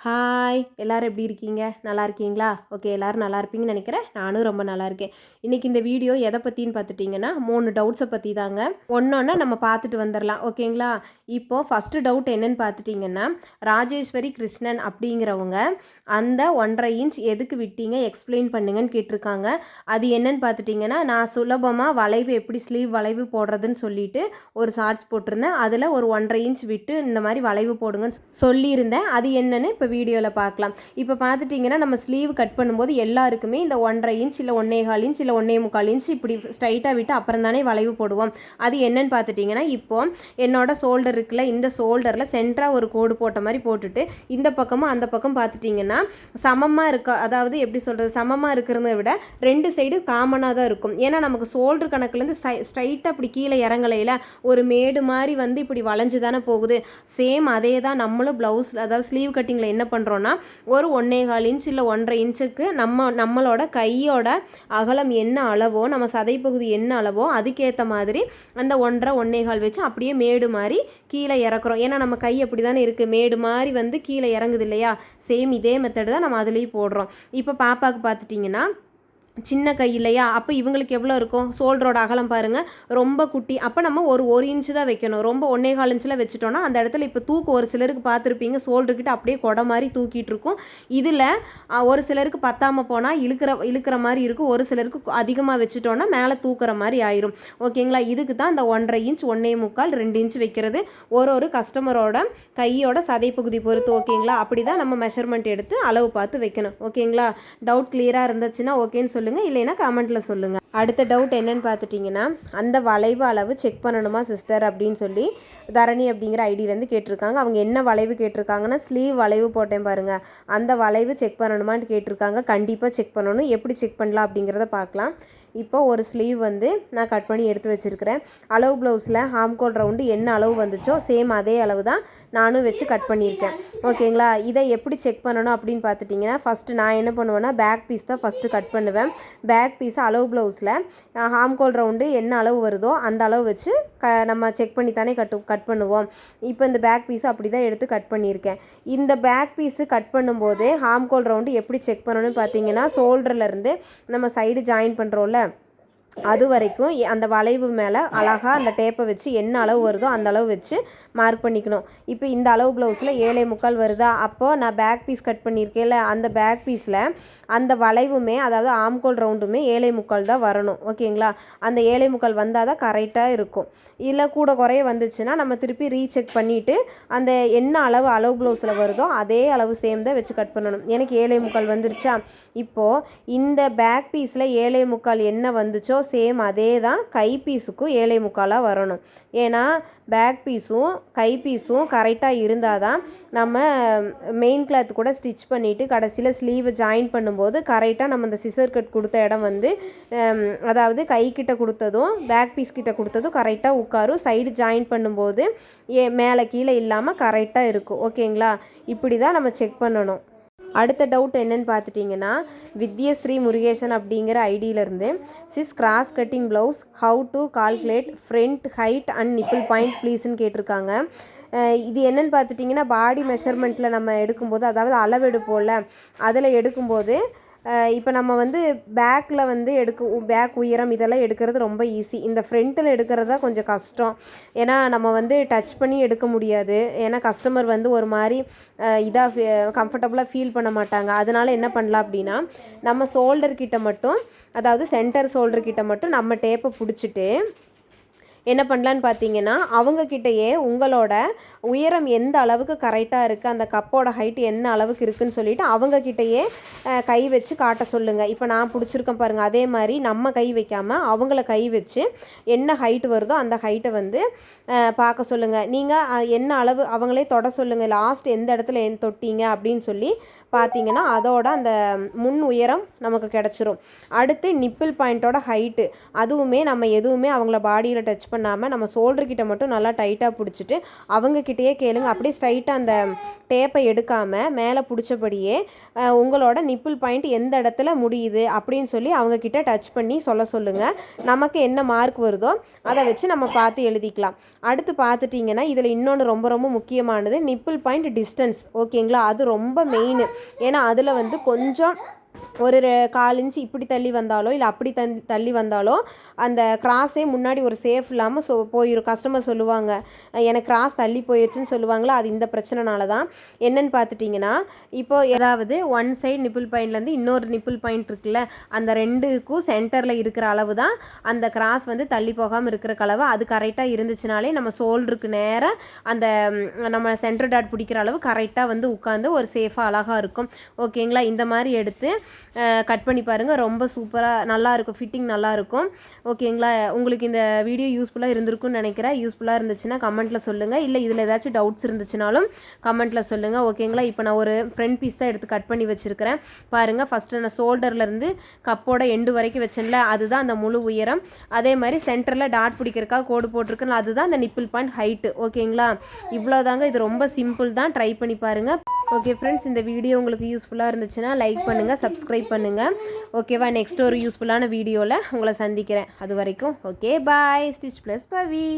Hi எல்லாரும் எப்படி இருக்கீங்க? நல்லா இருக்கீங்களா? ஓகே, எல்லாரும் நல்லா இருப்பீங்கன்னு நினைக்கிறேன். நானும் ரொம்ப நல்லா இருக்கேன். இன்றைக்கி இந்த வீடியோ எதை பற்றின்னு பார்த்துட்டிங்கன்னா 3 டவுட்ஸை பற்றி தாங்க. ஒன்றொன்னா நம்ம பார்த்துட்டு வந்துடலாம். ஓகேங்களா? இப்போது ஃபஸ்ட்டு டவுட் என்னன்னு பார்த்துட்டிங்கன்னா, ராஜேஸ்வரி கிருஷ்ணன் அப்படிங்கிறவங்க அந்த 1.5 இன்ச் எதுக்கு விட்டீங்க எக்ஸ்பிளைன் பண்ணுங்கன்னு கேட்டிருக்காங்க. அது என்னன்னு பார்த்துட்டிங்கன்னா, நான் சுலபமாக வளைவு எப்படி ஸ்லீவ் வளைவு போடுறதுன்னு சொல்லிட்டு ஒரு ஷார்ட்ஸ் போட்டிருந்தேன். அதில் ஒரு 1.5 இன்ச் விட்டு இந்த மாதிரி வளைவு போடுங்கன்னு சொல்லியிருந்தேன். அது என்னன்னு இப்போ வீடியோவில் பார்க்கலாம். இப்போ பார்த்துட்டிங்கன்னா நம்ம ஸ்லீவ் கட் பண்ணும்போது எல்லாருக்குமே இந்த 1.5 இன்ச் இல்லை 1.25 இன்ச் இல்லை 1.25 இன்ச் இப்படி ஸ்ட்ரைட்டாக விட்டு அப்புறம் தானே வளைவு போடுவோம். அது என்னன்னு பார்த்துட்டிங்கன்னா, இப்போது என்னோட ஷோல்டர் இருக்குல்ல, இந்த ஷோல்டரில் சென்டராக ஒரு கோடு போட்ட மாதிரி போட்டுட்டு இந்த பக்கமும் அந்த பக்கம் பார்த்துட்டிங்கன்னா சமமாக இருக்க, அதாவது எப்படி சொல்கிறது, சமமாக இருக்கிறத விட 2 சைடு காமனாக தான் இருக்கும். ஏன்னா நமக்கு ஷோல்டர் கணக்குலேருந்து ஸ்ட்ரைட்டாக இப்படி கீழே இறங்கலையில் ஒரு மேடு மாதிரி வந்து இப்படி வளைஞ்சு தானே போகுது. சேம் அதே தான் நம்மளும் ப்ளவுஸ், அதாவது ஸ்லீவ் கட்டிங்கில் என்ன பண்ணுறோன்னா ஒரு 1.25 இன்ச் இல்லை 1.5 இன்ச்சுக்கு நம்மளோட கையோட அகலம் என்ன அளவோ, நம்ம சதைப்பகுதி என்ன அளவோ அதுக்கேற்ற மாதிரி அந்த 1.5 1.25 வச்சு அப்படியே மேடு மாதிரி கீழே இறக்குறோம். ஏன்னா நம்ம கை அப்படி தானே இருக்குது, மேடு மாதிரி வந்து கீழே இறங்குது இல்லையா? சேம் இதே மெத்தடு தான் நம்ம அதுலேயும் போடுறோம். இப்போ பாப்பாவுக்கு பார்த்துட்டிங்கன்னா சின்ன கை இல்லையா? அப்போ இவங்களுக்கு எவ்வளோ இருக்கும்? ஷோல்டரோட அகலம் பாருங்கள், ரொம்ப குட்டி. அப்போ நம்ம ஒரு இன்ச்சு தான் வைக்கணும். ரொம்ப 1.25 இன்ச்சில் வச்சுட்டோன்னா அந்த இடத்துல இப்போ தூக்கு ஒரு சிலருக்கு பார்த்துருப்பீங்க, ஷோல்டர்கிட்ட அப்படியே கொடை மாதிரி தூக்கிட்டு இருக்கும். இதில் ஒரு சிலருக்கு பத்தாமல் போனால் இழுக்கிற மாதிரி இருக்கும், ஒரு சிலருக்கு அதிகமாக வச்சுட்டோன்னா மேலே தூக்குற மாதிரி ஆயிரும். ஓகேங்களா? இதுக்கு தான் இந்த 1.5 இன்ச் 1.25 2 இன்ச் வைக்கிறது. ஒரு கஸ்டமரோட கையோட சதைப்பகுதி பொறுத்து. ஓகேங்களா? அப்படி தான் நம்ம மெஷர்மெண்ட் எடுத்து அளவு பார்த்து வைக்கணும். ஓகேங்களா? டவுட் கிளியராக இருந்துச்சுன்னா ஓகேன்னு சொல்லுங்கள், இல்லைன்னா கமெண்ட்டில் சொல்லுங்கள். அடுத்த டவுட் என்னன்னு பார்த்துட்டிங்கன்னா, அந்த வளைவு அளவு செக் பண்ணணுமா சிஸ்டர் அப்படின்னு சொல்லி தரணி அப்படிங்கிற ஐடியிலேருந்து கேட்டிருக்காங்க. அவங்க என்ன வளைவு கேட்டிருக்காங்கன்னா, ஸ்லீவ் வளைவு போட்டேன் பாருங்கள், அந்த வளைவு செக் பண்ணணுமான்னு கேட்டிருக்காங்க. கண்டிப்பாக செக் பண்ணணும். எப்படி செக் பண்ணலாம் அப்படிங்கிறத பார்க்கலாம். இப்போ ஒரு ஸ்லீவ் வந்து நான் கட் பண்ணி எடுத்து வச்சுருக்கிறேன். அளவு ப்ளவுஸில் ஹாம்கோல் ரவுண்டு என்ன அளவு வந்துச்சோ சேம் அதே அளவு தான் நானும் வச்சு கட் பண்ணியிருக்கேன். ஓகேங்களா? இதை எப்படி செக் பண்ணணும் அப்படின்னு பார்த்துட்டிங்கன்னா, ஃபஸ்ட்டு நான் என்ன பண்ணுவேன்னா பேக் பீஸ் தான் ஃபஸ்ட்டு கட் பண்ணுவேன். பேக் பீஸை அளவு ப்ளவுஸில் ஹாம்கோல் ரவுண்டு என்ன அளவு வருதோ அந்த அளவு வச்சு நம்ம செக் பண்ணி தானே கட் பண்ணுவோம். இப்போ இந்த பேக் பீஸை அப்படி தான் எடுத்து கட் பண்ணியிருக்கேன். இந்த பேக் பீஸு கட் பண்ணும்போது ஹாம்கோல் ரவுண்டு எப்படி செக் பண்ணணும்னு பார்த்தீங்கன்னா, ஷோல்டர்லேருந்து நம்ம சைடு ஜாயின் பண்ணுறோம்ல அது வரைக்கும் அந்த வளைவு மேலே அழகாக அந்த டேப்பை வச்சு என்ன அளவு வருதோ அந்த அளவு வச்சு மார்க் பண்ணிக்கணும். இப்போ இந்த அளவு ப்ளவுஸில் 7.25 வருதா? அப்போது நான் பேக் பீஸ் கட் பண்ணியிருக்கேன்ல, அந்த பேக் பீஸில் அந்த வளைவுமே, அதாவது ஆம்கோல் ரவுண்டுமே 7.25 தான் வரணும். ஓகேங்களா? அந்த 7.25 வந்தால் தான் கரெக்டாக இருக்கும். இல்லை கூட குறைய வந்துச்சுன்னா நம்ம திருப்பி ரீசெக் பண்ணிவிட்டு அந்த என்ன அளவு ப்ளவுஸில் வருதோ அதே அளவு சேம் தான் வச்சு கட் பண்ணணும். எனக்கு 7.25 வந்துருச்சா? இப்போது இந்த பேக் பீஸில் 7.25 என்ன வந்துச்சோ சேம் அதே தான் கை பீஸுக்கும் 7.25 வரணும். ஏன்னா பேக் பீஸும் கை பீஸும் கரெக்டாக இருந்தால் தான் நம்ம மெயின் கிளாத் கூட ஸ்டிச் பண்ணிவிட்டு கடைசியில் ஸ்லீவை ஜாயின் பண்ணும்போது கரெக்டாக நம்ம இந்த சிசர் கட் கொடுத்த இடம் வந்து, அதாவது கை கிட்ட கொடுத்ததும் பேக் பீஸ் கிட்ட கொடுத்ததும் கரெக்டாக உட்காரும். சைடு ஜாயின் பண்ணும்போது மேலே கீழே இல்லாமல் கரெக்டாக இருக்கும். ஓகேங்களா? இப்படி தான் நம்ம செக் பண்ணணும். அடுத்த டவுட் என்னன்னு பார்த்துட்டிங்கன்னா, வித்யஸ்ரீ முருகேசன் அப்படிங்கிற ஐடியிலேருந்து sis cross cutting blouse how to calculate front height and nipple point ப்ளீஸ்ன்னு கேட்டிருக்காங்க. இது என்னென்னு பார்த்துட்டிங்கன்னா, பாடி மெஷர்மெண்ட்டில் நம்ம எடுக்கும்போது, அதாவது அளவெடுப்போம்ல, அதில் எடுக்கும்போது இப்போ நம்ம வந்து பேக்கில் வந்து பேக் உயரம் இதெல்லாம் எடுக்கிறது ரொம்ப ஈஸி. இந்த ஃப்ரண்ட்டில் எடுக்கிறது தான் கொஞ்சம் கஷ்டம். ஏன்னா நம்ம வந்து டச் பண்ணி எடுக்க முடியாது. ஏன்னா கஸ்டமர் வந்து ஒரு மாதிரி இதாக கம்ஃபர்டபுளாக ஃபீல் பண்ண மாட்டாங்க. அதனால என்ன பண்ணலாம் அப்படின்னா, நம்ம ஷோல்டர் கிட்ட மட்டும், அதாவது சென்டர் ஷோல்டர் கிட்ட மட்டும் நம்ம டேப்பை பிடிச்சிட்டு என்ன பண்ணலான்னு பார்த்தீங்கன்னா, அவங்கக்கிட்டேயே உங்களோட உயரம் எந்த அளவுக்கு கரெக்டாக இருக்குது, அந்த கப்போட ஹைட்டு என்ன அளவுக்கு இருக்குதுன்னு சொல்லிவிட்டு அவங்கக்கிட்டேயே கை வச்சு காட்ட சொல்லுங்கள். இப்போ நான் பிடிச்சிருக்கேன் பாருங்கள், அதே மாதிரி நம்ம கை வைக்காமல் அவங்கள கை வச்சு என்ன ஹைட்டு வருதோ அந்த ஹைட்டை வந்து பார்க்க சொல்லுங்கள். நீங்கள் என்ன அளவு அவங்களே தொட சொல்லுங்கள். லாஸ்ட் எந்த இடத்துல தொட்டிங்க அப்படின்னு சொல்லி பார்த்தீங்கன்னா அதோட அந்த முன் உயரம் நமக்கு கிடச்சிரும். அடுத்து நிப்பிள் பாயிண்ட்டோட ஹைட்டு, அதுவுமே நம்ம எதுவுமே அவங்கள பாடியில் டச் பண்ணாமல் நம்ம ஷோல்டர்கிட்ட மட்டும் நல்லா டைட்டாக பிடிச்சிட்டு அவங்கக்கிட்டேயே கேளுங்க. அப்படியே ஸ்ட்ரைட்டாக அந்த டேப்பை எடுக்காமல் மேலே பிடிச்சபடியே உங்களோட நிப்பிள் பாயிண்ட் எந்த இடத்துல முடியுது அப்படின்னு சொல்லி அவங்கக்கிட்ட டச் பண்ணி சொல்லுங்கள். நமக்கு என்ன மார்க் வருதோ அதை வச்சு நம்ம பார்த்து எழுதிக்கலாம். அடுத்து பார்த்துட்டிங்கன்னா இதில் இன்னொன்று ரொம்ப ரொம்ப முக்கியமானது நிப்பிள் பாயிண்ட் டிஸ்டன்ஸ். ஓகேங்களா, அது ரொம்ப மெயின். ஏன்னா அதில் வந்து கொஞ்சம் ஒரு 1/4 இன்ச்சு இப்படி தள்ளி வந்தாலோ இல்லை அப்படி தள்ளி வந்தாலோ அந்த கிராஸே முன்னாடி ஒரு சேஃப் இல்லாமல் போயிடும். கஸ்டமர் சொல்லுவாங்க எனக்கு கிராஸ் தள்ளி போயிடுச்சுன்னு சொல்லுவாங்களா, அது இந்த பிரச்சனைனால தான். என்னன்னு பார்த்துட்டிங்கன்னா இப்போது ஏதாவது ஒன் சைடு நிப்பிள் பாயிண்ட்லேருந்து இன்னொரு நிப்பிள் பாயிண்ட் இருக்குல்ல, அந்த 2க்கும் சென்டரில் இருக்கிற அளவு தான் அந்த கிராஸ் வந்து தள்ளி போகாமல் இருக்கிற அளவு. அது கரெக்டாக இருந்துச்சுனாலே நம்ம ஷோல்டருக்கு நேராக அந்த நம்ம சென்டர் டாட் பிடிக்கிற அளவு கரெக்டாக வந்து உட்காந்து ஒரு சேஃபாக அழகாக இருக்கும். ஓகேங்களா, இந்த மாதிரி எடுத்து கட் பண்ணி பாருங்கள். ரொம்ப சூப்பராக நல்லாயிருக்கும், ஃபிட்டிங் நல்லாயிருக்கும். ஓகேங்களா, உங்களுக்கு இந்த வீடியோ யூஸ்ஃபுல்லாக இருந்திருக்குன்னு நினைக்கிறேன். யூஸ்ஃபுல்லாக இருந்துச்சுன்னா கமெண்ட்டில் சொல்லுங்கள். இல்லை இதில் ஏதாச்சும் டவுட்ஸ் இருந்துச்சுனாலும் கமெண்ட்டில் சொல்லுங்கள். ஓகேங்களா, இப்போ நான் ஒரு ஃப்ரண்ட் பீஸ் தான் எடுத்து கட் பண்ணி வச்சுருக்கிறேன். பாருங்கள், ஃபஸ்ட்டு நான் ஷோல்டர்லேருந்து கப்போட எண்டு வரைக்கும் வச்சேன்ல, அதுதான் அந்த முழு உயரம். அதே மாதிரி சென்டரில் டாட் பிடிக்கிறக்காக கோடு போட்டிருக்கேன், அதுதான் அந்த நிப்பிள் பாயிண்ட் ஹைட்டு. ஓகேங்களா, இவ்வளோதாங்க. இது ரொம்ப சிம்பிள் தான், ட்ரை பண்ணி பாருங்கள். ஓகே ஃப்ரெண்ட்ஸ், இந்த வீடியோ உங்களுக்கு யூஸ்ஃபுல்லாக இருந்துச்சுன்னா லைக் பண்ணுங்கள், சப்ஸ்கிரைப் பண்ணுங்கள். ஓகேவா, நெக்ஸ்ட் ஒரு யூஸ்ஃபுல்லான வீடியோவில் உங்களை சந்திக்கிறேன். அது வரைக்கும் ஓகே, பாய். ஸ்டிச் ப்ளஸ் பவி.